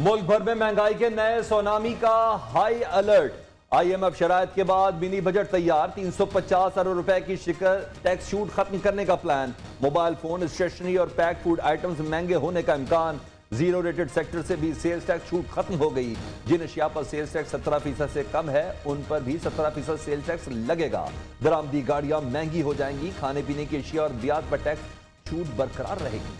मुल्क भर में महंगाई के नए सुनामी का हाई अलर्ट। आईएमएफ शराइत के बाद मिनी बजट तैयार। 350 अरब रुपए की शिकर टैक्स छूट खत्म करने का प्लान। मोबाइल फोन, स्टेशनरी और पैक फूड आइटम्स महंगे होने का इम्कान। जीरो रेटेड सेक्टर से भी सेल्स टैक्स छूट खत्म हो गई। जिन अशिया पर सेल्स टैक्स 17% से कम है उन पर भी 17% सेल्स टैक्स लगेगा। दरामदी गाड़ियां महंगी हो जाएंगी। खाने पीने की अशिया और ब्याज पर टैक्स छूट बरकरार रहेगी।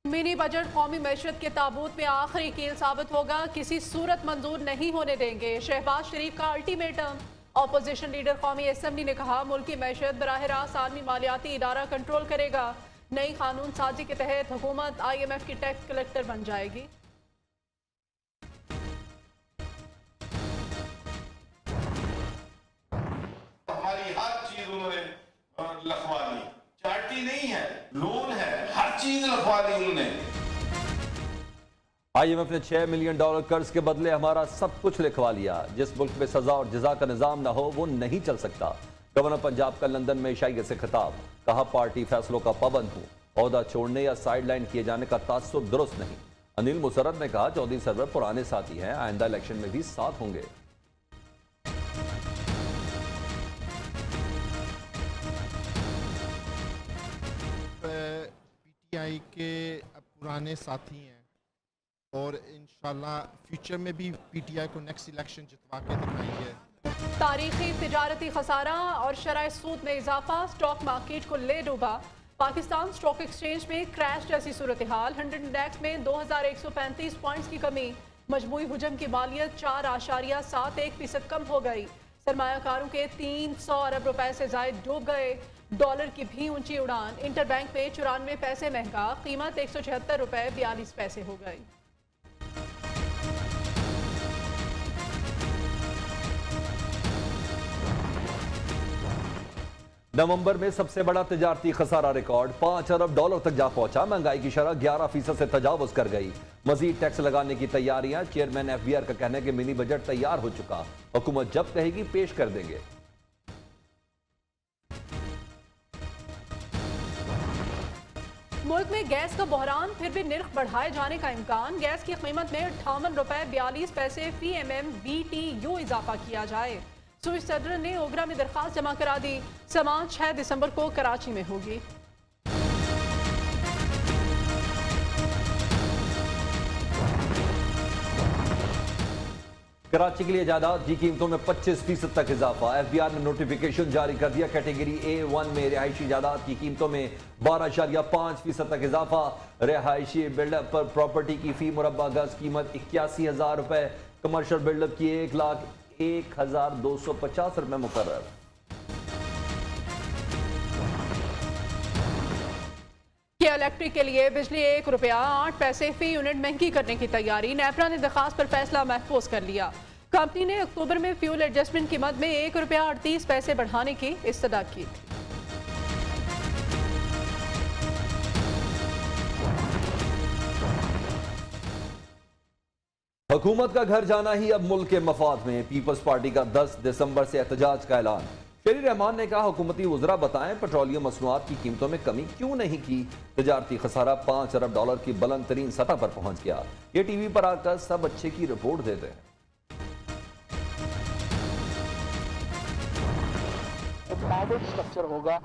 मिनी बजट कौमी मैशत के ताबूत में आखिरी कील साबित होगा। किसी सूरत मंजूर नहीं होने देंगे। शहबाज शरीफ का अल्टीमेटम। ऑपोजिशन लीडर कौमी असेंबली ने कहा मुल्क की मैशत बराह रास्त आलमी मालियाती इदारा कंट्रोल करेगा। नई कानून साजी के तहत हुकूमत IMF की टैक्स कलेक्टर बन जाएगी। हमारी हर चीज उन्होंने लिखवा दी। चार्टी नहीं है, लोन है, हर चीज लिखवा दी उन्होंने। IMF ने $6 मिलियन कर्ज के बदले हमारा सब कुछ लिखवा लिया। जिस मुल्क में सजा और जजा का निजाम ना हो वो नहीं चल सकता। गवर्नर पंजाब का लंदन में ईशाइया से खिताब। कहा पार्टी फैसलों का पाबंद हूं। ओहदा छोड़ने या साइडलाइन किए जाने का तासुब दुरुस्त नहीं। अनिल मुसर्रफ ने कहा चौधरी सरवर पुराने साथी हैं, आइंदा इलेक्शन में भी साथ होंगे। PTI के पुराने साथी हैं और इंशाल्लाह फ्यूचर में भी PTI को नेक्स्ट इलेक्शन जितवा के दिखाएंगे। तारीखी तिजारती खसारा और शराय सूद में इजाफा स्टॉक मार्केट को ले डूबा। पाकिस्तान स्टॉक एक्सचेंज में क्रैश जैसी सूरत हाल। 100 इंडेक्स में 2135 पॉइंट्स की कमी। मजमूई हुजम की मालियत 4.71% कम हो गई। सरमायाकारों के 300 अरब रुपए से जायद डूब गए। डॉलर की भी ऊंची उड़ान। इंटरबैंक में 94 पैसे महंगा। कीमत 176 रुपए 42 पैसे हो गई। नवंबर में सबसे बड़ा तिजारती खसारा रिकॉर्ड $5 अरब तक जा पहुंचा। महंगाई की शरह 11% से तजावुज कर गई। मजीद टैक्स लगाने की तैयारियां। चेयरमैन FBR का कहना है कि मिनी बजट तैयार हो चुका। हुकूमत जब कहेगी पेश कर देंगे। मुल्क में गैस का बहरान, फिर भी निर्ख बढ़ाए जाने का इम्कान। गैस की कीमत में 58 रुपए 42 पैसे फी MM BTU इजाफा किया जाए। स्विस सदर ने ओगरा में दरखास्त जमा करा दी। समाअत 6 दिसंबर को कराची में होगी। कराची के लिए जायदाद की कीमतों में 25% तक इजाफा। FBR ने नोटिफिकेशन जारी कर दिया। कैटेगरी A1 में रिहायशी जायदाद की कीमतों में 12.5% तक इजाफा। रिहायशी बिल्डअप पर प्रॉपर्टी की फी मुरब्बा गज कीमत 81,000 रुपए। कमर्शियल बिल्डअप की 1,01,250 रुपए मुकर्रर। के इलेक्ट्रिक के लिए बिजली ₹1.08 फी यूनिट महंगी करने की तैयारी। नेपरा ने दरखास्त पर फैसला महफूज कर लिया। कंपनी ने अक्टूबर में फ्यूल एडजस्टमेंट की मद में ₹1.38 बढ़ाने की इस्तदा की थी। हुकूमत का घर जाना ही अब मुल्क के मफाद में। पीपल्स पार्टी का 10 दिसंबर से एहतजाज का ऐलान। शेरी रहमान ने कहा हुकूमती वज़रा बताएं पेट्रोलियम मसनूआत की कीमतों में कमी क्यों नहीं की। तिजारती खसारा $5 अरब की बुलंद तरीन सतह पर पहुंच गया। ये TV पर आकर सब अच्छे की रिपोर्ट देते हैं। पावर स्ट्रक्चर होगा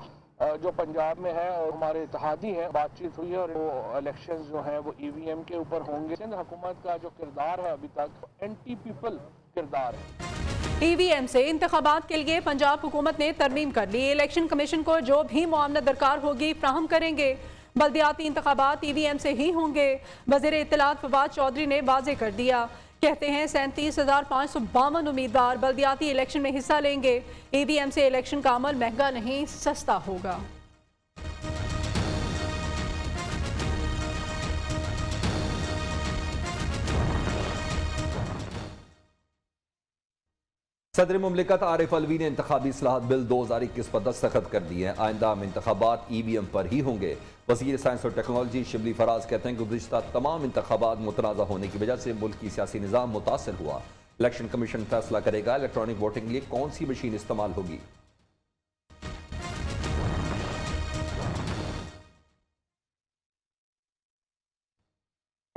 जो पंजाब में है और हमारे इत्तेहादी हैं। बातचीत हुई है और वो इलेक्शंस जो हैं वो EVM के ऊपर होंगे। सिंध हुकूमत का जो किरदार है अभी तक एंटी पीपल किरदार है। EVM से इंतखाबात के लिए पंजाब हुकूमत ने तरमीम कर ली। इलेक्शन कमीशन को जो भी मुआवनत दरकार होगी फ्राहम करेंगे। बल्दियाती इंतखाबात EVM से ही होंगे। वज़ीर इत्तलात फवाद चौधरी ने वाज़ेह कर दिया। कहते हैं 37,552 उम्मीदवार बल्दियाती इलेक्शन में हिस्सा लेंगे। EVM से इलेक्शन का अमल महंगा नहीं सस्ता होगा। सदर मुमलिकत आरिफ अलवी ने इंतखाबी इस्लाहत बिल 2021 पर दस्तखत कर दिए हैं। आइंदा हम इंतखाबात EVM पर ही होंगे। वज़ीर साइंस और टेक्नोलॉजी शिबली फराज कहते हैं कि गुज़िश्ता तमाम इंतखाबात मुतनाज़ा होने की वजह से मुल्क की सियासी निज़ाम मुतासर हुआ। इलेक्शन कमीशन फैसला करेगा इलेक्ट्रॉनिक वोटिंग के लिए कौन सी मशीन इस्तेमाल होगी।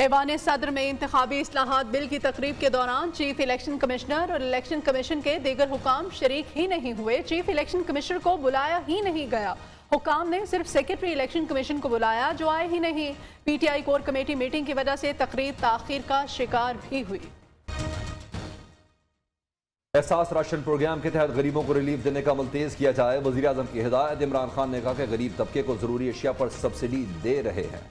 ऐवान सदर में इंतखाबी इस्लाहात बिल की तकरीब के दौरान चीफ इलेक्शन कमिश्नर और इलेक्शन कमीशन के दीगर हुकाम शरीक ही नहीं हुए। चीफ इलेक्शन कमिश्नर को बुलाया ही नहीं गया। हुकाम ने सिर्फ सेक्रेटरी इलेक्शन कमीशन को बुलाया, जो आए ही नहीं। पीटीआई कोर कमेटी मीटिंग की वजह से तकरीब ताखीर का शिकार भी हुई। एहसास राशन प्रोग्राम के तहत गरीबों को रिलीफ देने का अमल तेज किया जाए। वजीर आजम की हिदायत। इमरान खान ने कहा कि गरीब तबके को जरूरी अशिया पर सब्सिडी दे रहे हैं।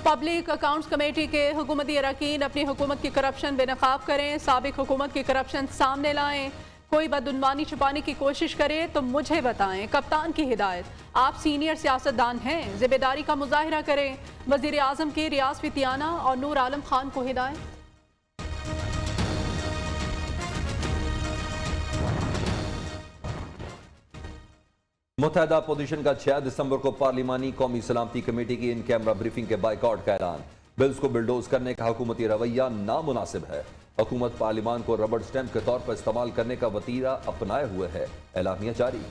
पब्लिक अकाउंट्स कमेटी के हुकूमती अरकान अपनी हुकूमत की करप्शन बेनकाब करें। साबिक हुकूमत की करप्शन सामने लाएं। कोई बदउनवानी छुपाने की कोशिश करे तो मुझे बताएं। कप्तान की हिदायत। आप सीनियर सियासतदान हैं, जिम्मेदारी का मुजाहिरा करें। वजीर आजम की रियाज फितियाना और नूर आलम खान को हिदायत। मुत्तहदा अपोजिशन का 6 दिसंबर को पार्लिमानी कौमी सलामती कमेटी की इन कैमरा ब्रीफिंग के बाइकआउट का ऐलान। बिल्स को बिल्डोज करने का हुकूमती रवैया नामुनासिब है। हुकूमत पार्लिमान को रबड़ स्टैंप के तौर पर इस्तेमाल करने का वतीरा अपनाए हुए है। एलामिया जारी।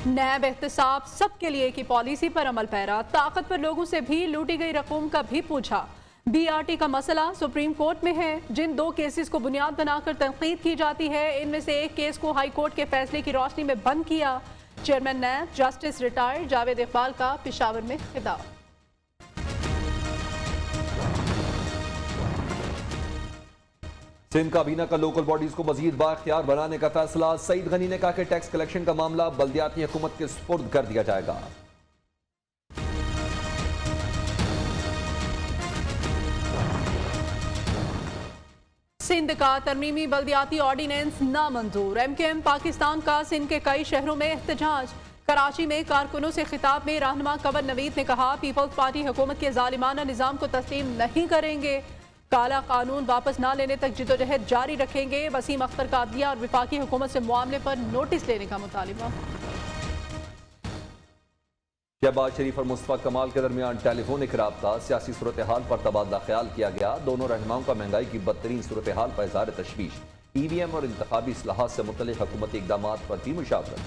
नैब एहतसाब सबके लिए की पॉलिसी पर अमल पैरा। ताकतवर लोगों से भी लूटी गई रकूम का भी पूछा। बीआरटी का मसला सुप्रीम कोर्ट में है। जिन 2 केसेस को बुनियाद बनाकर तनकीद की जाती है, इनमें से एक केस को हाई कोर्ट के फैसले की रोशनी में बंद किया। Chairman NAB justice retired Javed Iqbal का पेशावर में खिताब। सिंध काबीना का लोकल बॉडीज को मजीद बाख्तियार बनाने का फैसला। सईद गनी ने कहा कि टैक्स कलेक्शन का मामला बल्दियाती हुकूमत के सुपुर्द कर दिया जाएगा। सिंध का तरमीमी बल्दियाती ऑर्डिनेंस नामंजूर। एमकेएम पाकिस्तान का सिंध के कई शहरों में एहतजाज। कराची में कारकुनों से खिताब में रहनुमा कमर नवीद ने कहा, पीपल्स पार्टी हुकूमत के जालिमाना निजाम को तस्लीम नहीं करेंगे। काला कानून वापस न लेने तक जिदोजहद जारी रखेंगे। वसीम अख्तर का अदलिया और विफाकी हुकूमत से मामले पर नोटिस लेने का मुतालिबा। शहबाज शरीफ और मुस्तफा कमाल के दरमियान टेलीफोनिक रब्ता। सियासी सूरत हाल पर तबादला ख्याल किया गया। दोनों रहनुमाओं का महंगाई की बदतरीन सूरत हाल पर इज़हार तशवीश। ईवीएम और इंतखाबी इस्लाहात से मुतल्लिक़ हुकूमती इक़दामात पर भी मुशावरत।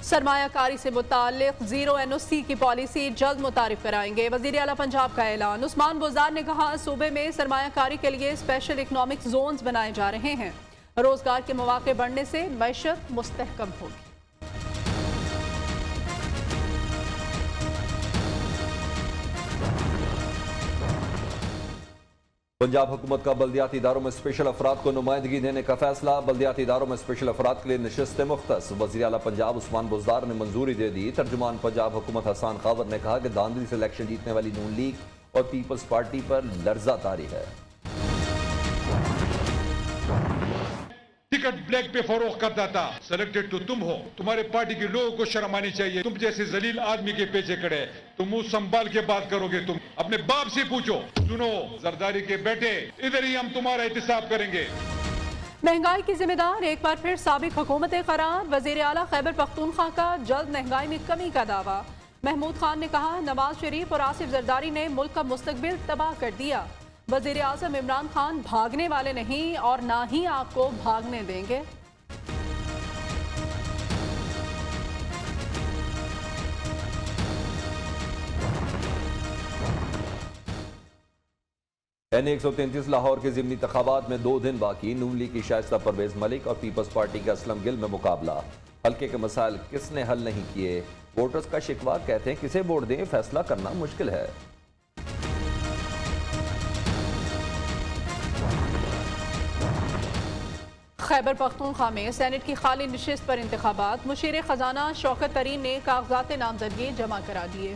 सरमायाकारी से मुताल्लिक़ जीरो एनओसी की पॉलिसी जल्द मुतारिफ कराएंगे। वज़ीर आला पंजाब का ऐलान। उस्मान बुज़दार ने कहा, सूबे में सरमायाकारी के लिए स्पेशल इकनॉमिक जोन्स बनाए जा रहे हैं। रोजगार के मौके बढ़ने से मैशत मुस्तहकम होगी। पंजाब हुकूमत का बल्दियाती इदारों में स्पेशल अफराद को नुमाइंदगी देने का फैसला। बल्दियाती इदारों में स्पेशल अफराद के लिए नशिस्त मुख्तस। वज़ीर आला पंजाब उस्मान बुज़दार ने मंजूरी दे दी। तर्जुमान पंजाब हुकूमत हसन खावर ने कहा कि धांधली से इलेक्शन जीतने वाली नून लीग और पीपल्स पार्टी पर लर्जा तारी है। टिकट ब्लैक पे फरोख्त करता था। सिलेक्टेड तो तुम हो। तुम्हारे पार्टी के लोगों को शर्म आनी चाहिए। तुम जैसे जलील आदमी के पीछे खड़े, तुम मुंह संभाल के बात करोगे। तुम अपने बाप से पूछो। सुनो जरदारी के बेटे, इधर ही हम तुम्हारा एहतिसाब करेंगे। महंगाई की जिम्मेदार एक बार फिर साबिक हुकूमत करार। वज़ीर आला खैबर पख्तूनख्वा का जल्द महंगाई में कमी का दावा। महमूद खान ने कहा, नवाज शरीफ और आसिफ जरदारी ने मुल्क का मुस्तकबिल तबाह कर दिया। वज़ीर आज़म इमरान खान भागने वाले नहीं और ना ही आपको भागने देंगे। N133 लाहौर के ज़िमनी इंतखाबात में 2 दिन बाकी। नून लीग की शाइस्ता परवेज मलिक और पीपल्स पार्टी के असलम गिल में मुकाबला। हल्के के मसाइल किसने हल नहीं किए? वोटर्स का शिकवा। कहते हैं किसे वोट दें फैसला करना मुश्किल है। खैबर पख्तूनख्वा में सेनेट की खाली नशिस्त पर इंतखाबात। मुशीर खजाना शौकत तरीन ने कागजात नामजदगी जमा करा दिए।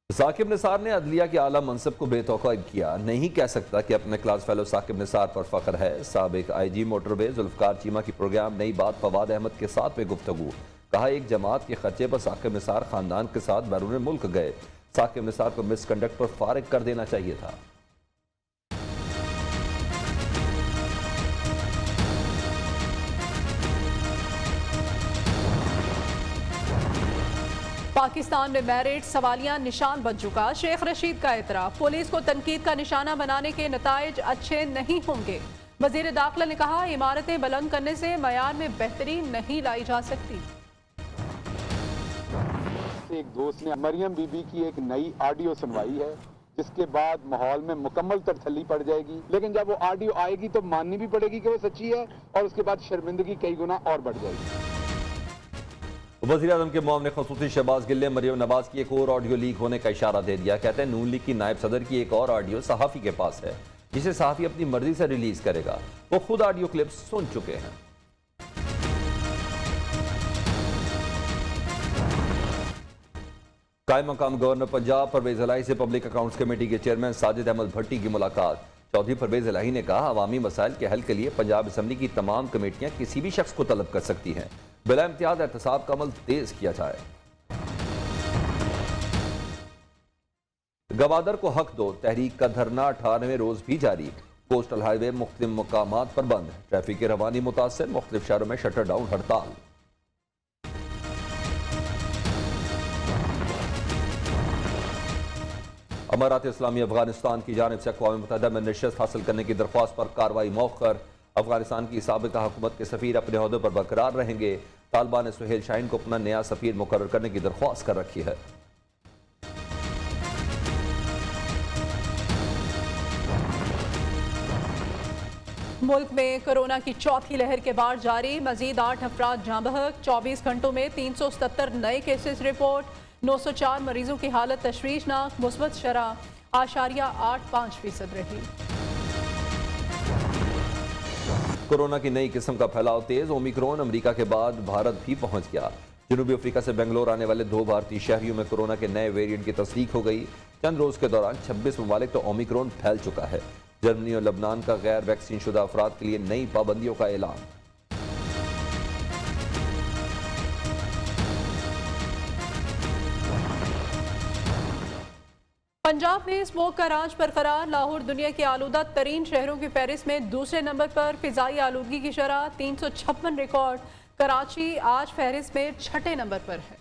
साकिब निसार ने अदलिया के आला मनसब को बेतौकीद किया। नहीं कह सकता कि अपने क्लास फेलो साकिब निसार पर फख्र है। साबिक IG मोटरवे जुल्फकार चीमा की प्रोग्राम नई बात फवाद अहमद के साथ में गुफ्तगू। कहा, एक जमात के खर्चे पर साकिब निसार खानदान के साथ बैरून मुल्क गए। साकिब निसार को मिसकंडक्ट पर फारिग कर देना चाहिए था। पाकिस्तान में मैरिट सवालिया निशान बन चुका, शेख रशीद का एतराफ़, पुलिस को तनकीद का निशाना बनाने के नताइज अच्छे नहीं होंगे। वज़ीर दाखिला ने कहा, इमारतें बुलंद करने से मयार में बेहतरी नहीं लाई जा सकती। एक दोस्त ने मरियम बीबी की एक नई ऑडियो सुनवाई है, जिसके बाद माहौल में मुकम्मल तरथली पड़ जाएगी, लेकिन जब वो ऑडियो आएगी तो माननी भी पड़ेगी कि वो सच्ची है, और उसके बाद शर्मिंदगी कई गुना और बढ़ जाएगी। वज़ीर-ए-आज़म के मुआविन ख़ुसूसी शहबाज गिल ने मरियम नवाज की एक और ऑडियो लीक होने का इशारा दे दिया। कहते हैं, नून लीग की नायब सदर की एक और ऑडियो सहाफ़ी के पास है, जिसे सहाफ़ी अपनी मर्जी से रिलीज करेगा। वो खुद ऑडियो क्लिप्स सुन चुके हैं। कायम मकाम गवर्नर पंजाब परवेज इलाही से पब्लिक अकाउंट्स कमेटी के चेयरमैन साजिद अहमद भट्टी की मुलाकात। चौधरी परवेज इलाही ने कहा, अवामी मसाइल के हल के लिए पंजाब असम्बली की तमाम कमेटियां किसी भी शख्स को तलब कर सकती हैं। बिला इम्तियाज एहतसाब का अमल तेज किया जाए। गवादर को हक दो तहरीक का धरना 18वें रोज भी जारी। कोस्टल हाईवे मुख्तलिफ मकामात पर बंद, ट्रैफिक की रवानी मुतासर, मुख्तलिफ शहरों में शटर डाउन हड़ताल। अमारात इस्लामी अफगानिस्तान की जानिब से अक़वाम मुत्तहिदा में नशस्त हासिल करने की दरख्वास्त पर कार्रवाई मौखर। अफगानिस्तान की साबिका हुकूमत के सफ़ीर अपने ओहदे पर बरकरार रहेंगे। तालिबान ने सुहेल शाहीन को अपना नया सफ़ीर मुकर्रर करने की दरख्वास्त कर रखी है। मुल्क में कोरोना की चौथी लहर के बाद जारी, मजीद 8 अफराद जाँ बहक। 24 घंटों में 377 नए केसेस रिपोर्ट। 904 मरीजों की हालत तशवीशनाक, मुस्बत शरह 8.85% रही। कोरोना की नई किस्म का फैलाव तेज, ओमिक्रॉन अमेरिका के बाद भारत भी पहुंच गया। जनूबी अफ्रीका से बेंगलोर आने वाले 2 भारतीय शहरियों में कोरोना के नए वेरिएंट की तस्दीक हो गई। चंद रोज के दौरान 26 ममालिक तो ओमिक्रॉन फैल चुका है। जर्मनी और लबनान का गैर वैक्सीन शुदा अफराद के लिए नई पाबंदियों का ऐलान। पंजाब में स्मोक का राज बरकरार, लाहौर दुनिया के आलूदा तरीन शहरों की फहरिस्त में दूसरे नंबर पर। फिजाई आलूदगी की शरह 356 रिकॉर्ड। कराची आज फहरिस्त में 6ठे नंबर पर है।